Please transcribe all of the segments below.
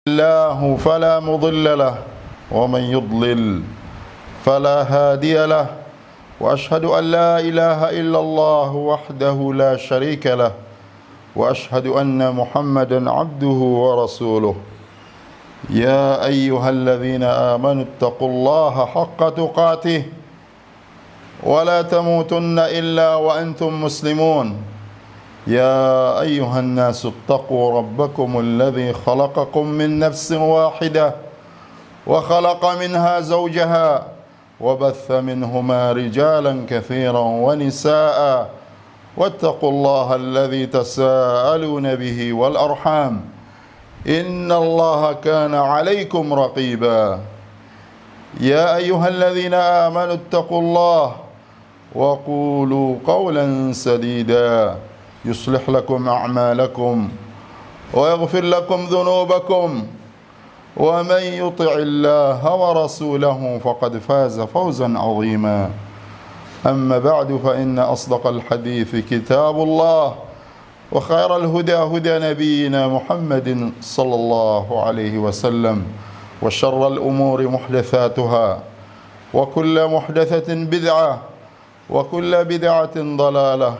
الله فلا مضل له ومن يضلل فلا هادي له وأشهد أن لا إله إلا الله وحده لا شريك له وأشهد أن محمدا عبده ورسوله يا أيها الذين آمنوا اتقوا الله حق تقاته ولا تموتن إلا وأنتم مسلمون يا أيها الناس اتقوا ربكم الذي خلقكم من نفس واحدة وخلق منها زوجها وبث منهما رجالا كثيرا ونساء واتقوا الله الذي تساءلون به والأرحام إن الله كان عليكم رقيبا يا أيها الذين آمنوا اتقوا الله وقولوا قولا سديدا يصلح لكم أعمالكم ويغفر لكم ذنوبكم ومن يطع الله ورسوله فقد فاز فوزا عظيما أما بعد فإن أصدق الحديث كتاب الله وخير الهدى هدى نبينا محمد صلى الله عليه وسلم وشر الأمور محدثاتها وكل محدثة بدعة وكل بدعة ضلالة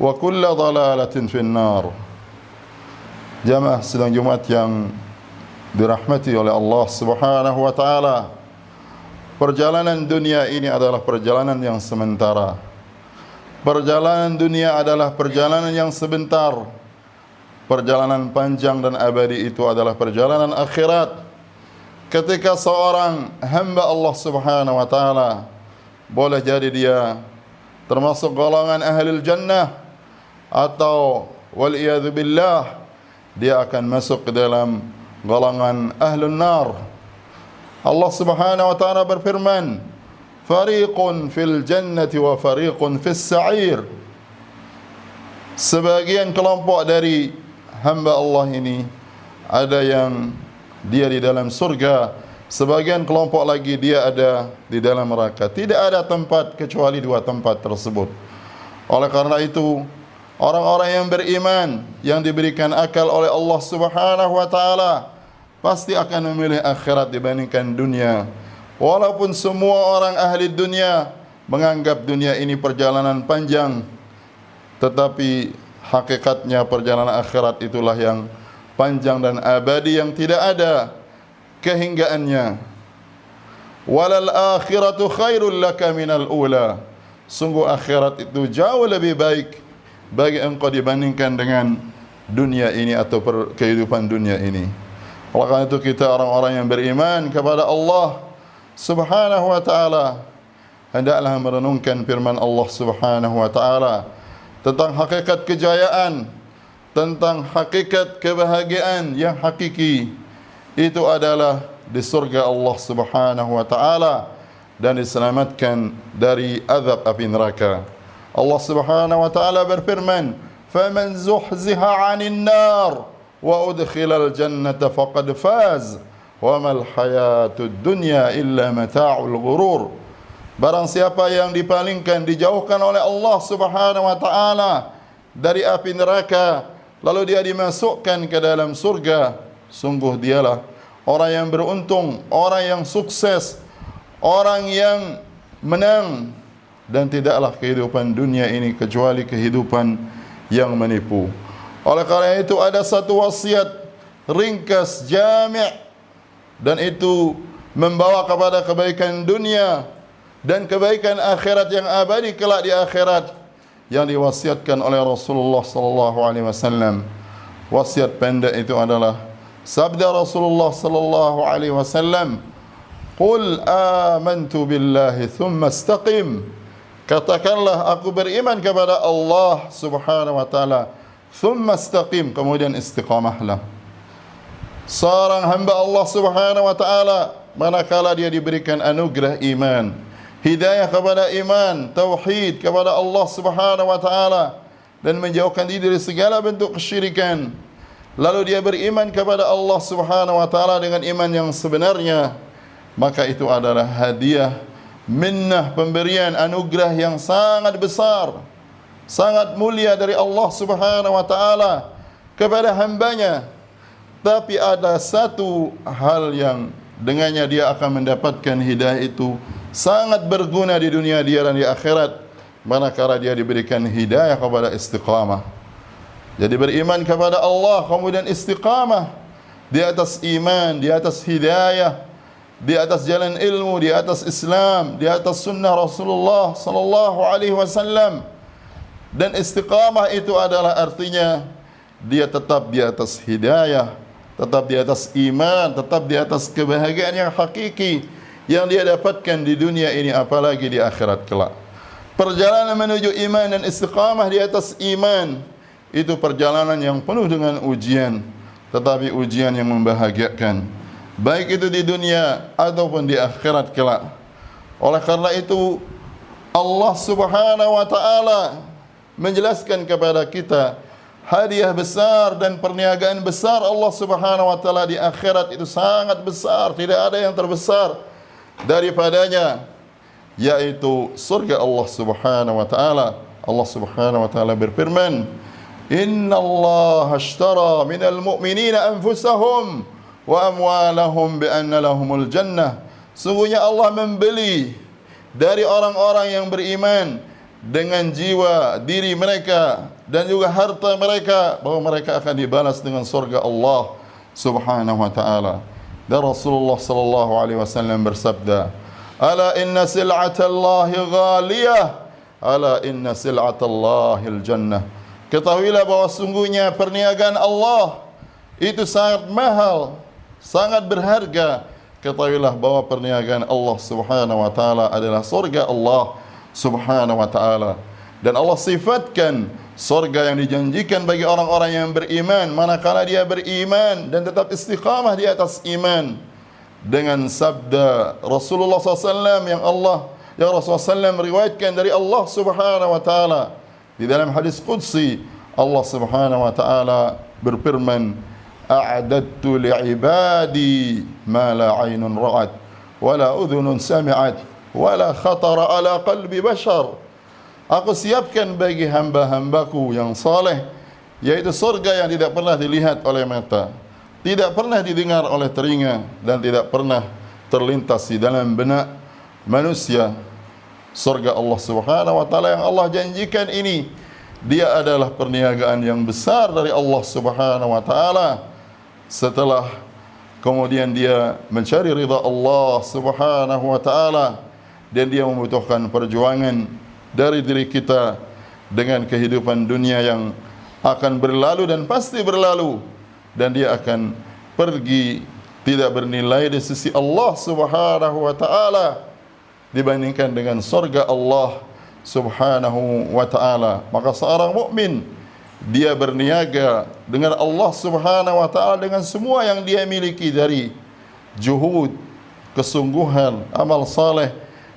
وكل ضلالة في النار. Jamaah sidang Jumat yang dirahmati oleh Allah Subhanahu wa taala. Perjalanan dunia ini adalah perjalanan yang sementara. Perjalanan dunia adalah perjalanan yang sebentar. Perjalanan panjang dan abadi itu adalah perjalanan akhirat. Ketika seorang hamba Allah Subhanahu wa taala, boleh jadi dia termasuk golongan ahlul jannah atau wal'iyadzu billah dia akan masuk ke dalam golongan ahlun nar. Allah Subhanahu wa taala berfirman, fariqun fil jannati wa fariqun fis sa'ir. Sebagian kelompok dari hamba Allah ini ada yang dia di dalam surga, sebagian kelompok lagi dia ada di dalam neraka. Tidak ada tempat kecuali dua tempat tersebut. Oleh karena itu, orang-orang yang beriman yang diberikan akal oleh Allah Subhanahu wa taala pasti akan memilih akhirat dibandingkan dunia. Walaupun semua orang ahli dunia menganggap dunia ini perjalanan panjang, tetapi hakikatnya perjalanan akhirat itulah yang panjang dan abadi yang tidak ada kehinggaannya. Walal akhiratu khairul laka minal ula. Sungguh akhirat itu jauh lebih baik bagi engkau dibandingkan dengan dunia ini atau kehidupan dunia ini. Oleh karena itu kita orang-orang yang beriman kepada Allah Subhanahu wa taala hendaklah merenungkan firman Allah Subhanahu wa taala tentang hakikat kejayaan, tentang hakikat kebahagiaan yang hakiki. Itu adalah di surga Allah Subhanahu wa taala dan diselamatkan dari azab api neraka. Allah Subhanahu wa taala berfirman, "Faman zuhziha 'anil nar wa udkhilal jannata faqad faz wa mal hayatud dunya illa mata'ul ghurur." Barang siapa yang dipalingkan, dijauhkan oleh Allah Subhanahu wa taala dari api neraka, lalu dia dimasukkan ke dalam surga, sungguh dialah orang yang beruntung, orang yang sukses, orang yang menang. Dan tidaklah kehidupan dunia ini kecuali kehidupan yang menipu. Oleh karena itu ada satu wasiat ringkas jami' dan itu membawa kepada kebaikan dunia dan kebaikan akhirat yang abadi kelak di akhirat yang diwasiatkan oleh Rasulullah sallallahu alaihi wasallam. Wasiat pendek itu adalah sabda Rasulullah sallallahu alaihi wasallam, "Qul amantu billahi thumma istaqim." Katakanlah aku beriman kepada Allah Subhanahu wa taala, thumma istaqim, kemudian istiqamahlah. Seorang hamba Allah Subhanahu wa taala manakala dia diberikan anugerah iman, hidayah kepada iman, tauhid kepada Allah Subhanahu wa taala dan menjauhkan diri dari segala bentuk kesyirikan, lalu dia beriman kepada Allah Subhanahu wa taala dengan iman yang sebenarnya, maka itu adalah hadiah, minnah, pemberian anugerah yang sangat besar, sangat mulia dari Allah Subhanahu wa taala kepada hambanya. Tapi ada satu hal yang dengannya dia akan mendapatkan hidayah itu sangat berguna di dunia dia dan di akhirat, manakala dia diberikan hidayah kepada istiqamah. Jadi beriman kepada Allah, kemudian istiqamah di atas iman, di atas hidayah, di atas jalan ilmu, di atas Islam, di atas sunnah Rasulullah sallallahu alaihi wasallam. Dan istiqamah itu adalah artinya dia tetap di atas hidayah, tetap di atas iman, tetap di atas kebahagiaan yang hakiki yang dia dapatkan di dunia ini, apalagi di akhirat kelak. Perjalanan menuju iman dan istiqamah di atas iman itu perjalanan yang penuh dengan ujian, tetapi ujian yang membahagiakan, baik itu di dunia ataupun di akhirat kelak. Oleh karena itu Allah Subhanahu wa taala menjelaskan kepada kita hadiah besar dan perniagaan besar Allah Subhanahu wa taala di akhirat itu sangat besar, tidak ada yang terbesar daripadanya, yaitu surga Allah Subhanahu wa taala. Allah Subhanahu wa taala berfirman, "Inna Allah ashtara minal mu'minina anfusahum wa amwalahum bi anna lahumul jannah." Sungguhnya Allah membeli dari orang-orang yang beriman dengan jiwa diri mereka dan juga harta mereka, bahwa mereka akan dibalas dengan surga Allah Subhanahu wa taala. Dan Rasulullah sallallahu alaihi wasallam bersabda, "Ala inna sil'atallahi ghaliyah, ala inna sil'atallahil jannah." Ketahuilah bahwa sungguhnya perniagaan Allah itu sangat mahal, sangat berharga. Ketahuilah bahwa perniagaan Allah Subhanahu wa taala adalah surga Allah Subhanahu wa taala. Dan Allah sifatkan surga yang dijanjikan bagi orang-orang yang beriman, manakala dia beriman dan tetap istiqamah di atas iman, dengan sabda Rasulullah SAW yang Rasulullah SAW riwayatkan dari Allah Subhanahu wa taala. Di dalam hadis qudsi Allah Subhanahu wa taala berfirman, "A'adattu li'ibadi ma la 'ainun ra'at wa la udhunun sami'at wa la khatara ala qalbi bashar." Aku siapkan bagi hamba-hambaku yang saleh, yaitu surga yang tidak pernah dilihat oleh mata, tidak pernah didengar oleh telinga, dan tidak pernah terlintas di dalam benak manusia. Surga Allah Subhanahu wa taala yang Allah janjikan ini, dia adalah perniagaan yang besar dari Allah Subhanahu wa taala. Setelah kemudian dia mencari ridha Allah Subhanahu wa taala, dan dia membutuhkan perjuangan dari diri kita dengan kehidupan dunia yang akan berlalu dan pasti berlalu, dan dia akan pergi tidak bernilai di sisi Allah Subhanahu wa taala dibandingkan dengan surga Allah Subhanahu wa taala. Maka seorang mukmin dia berniaga dengan Allah Subhanahu wa taala dengan semua yang dia miliki dari juhud, kesungguhan, amal saleh,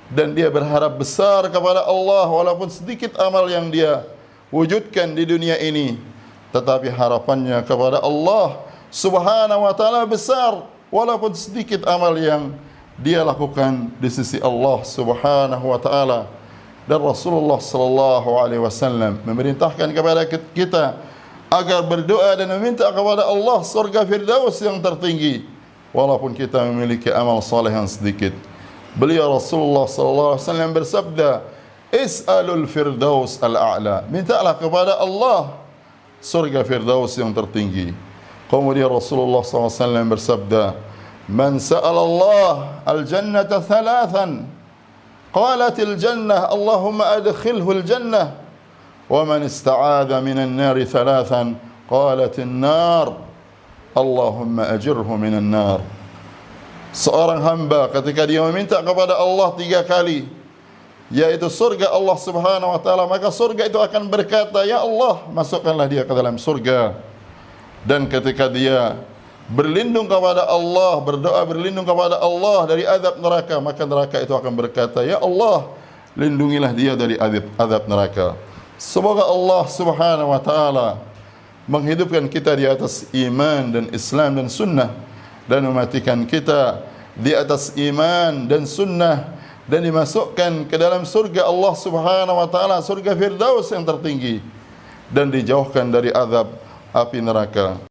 dan dia berharap besar kepada Allah walaupun sedikit amal yang dia wujudkan di dunia ini, tetapi harapannya kepada Allah Subhanahu wa taala besar walaupun sedikit amal yang dia lakukan di sisi Allah Subhanahu wa taala. Dan Rasulullah sallallahu alaihi wasallam memerintahkan kepada kita agar berdoa dan meminta kepada Allah surga Firdaus yang tertinggi walaupun kita memiliki amal saleh yang sedikit. Beliau Rasulullah sallallahu alaihi wasallam bersabda, "Is'alul Firdaus al-a'la." Mintalah kepada Allah surga Firdaus yang tertinggi. Kemudian Rasulullah sallallahu alaihi wasallam bersabda, "Man sa'ala Allah al-jannata thalathan, qalatil jannah Allahumma adkhilhu al-jannah, wa man ista'adha minan nari thalathan, qalatin nar Allahumma ajirhu minan nar." Seorang hamba ketika dia meminta kepada Allah 3 kali, yaitu surga Allah Subhanahu wa taala, maka surga itu akan berkata, "Ya Allah, masukkanlah dia ke dalam surga." Dan ketika dia berlindung kepada Allah, berdoa berlindung kepada Allah dari azab neraka, maka neraka itu akan berkata, "Ya Allah, lindungilah dia dari azab neraka." Semoga Allah Subhanahu wa taala menghidupkan kita di atas iman dan Islam dan sunnah, dan mematikan kita di atas iman dan sunnah, dan dimasukkan ke dalam surga Allah Subhanahu wa taala, surga Firdaus yang tertinggi, dan dijauhkan dari azab api neraka.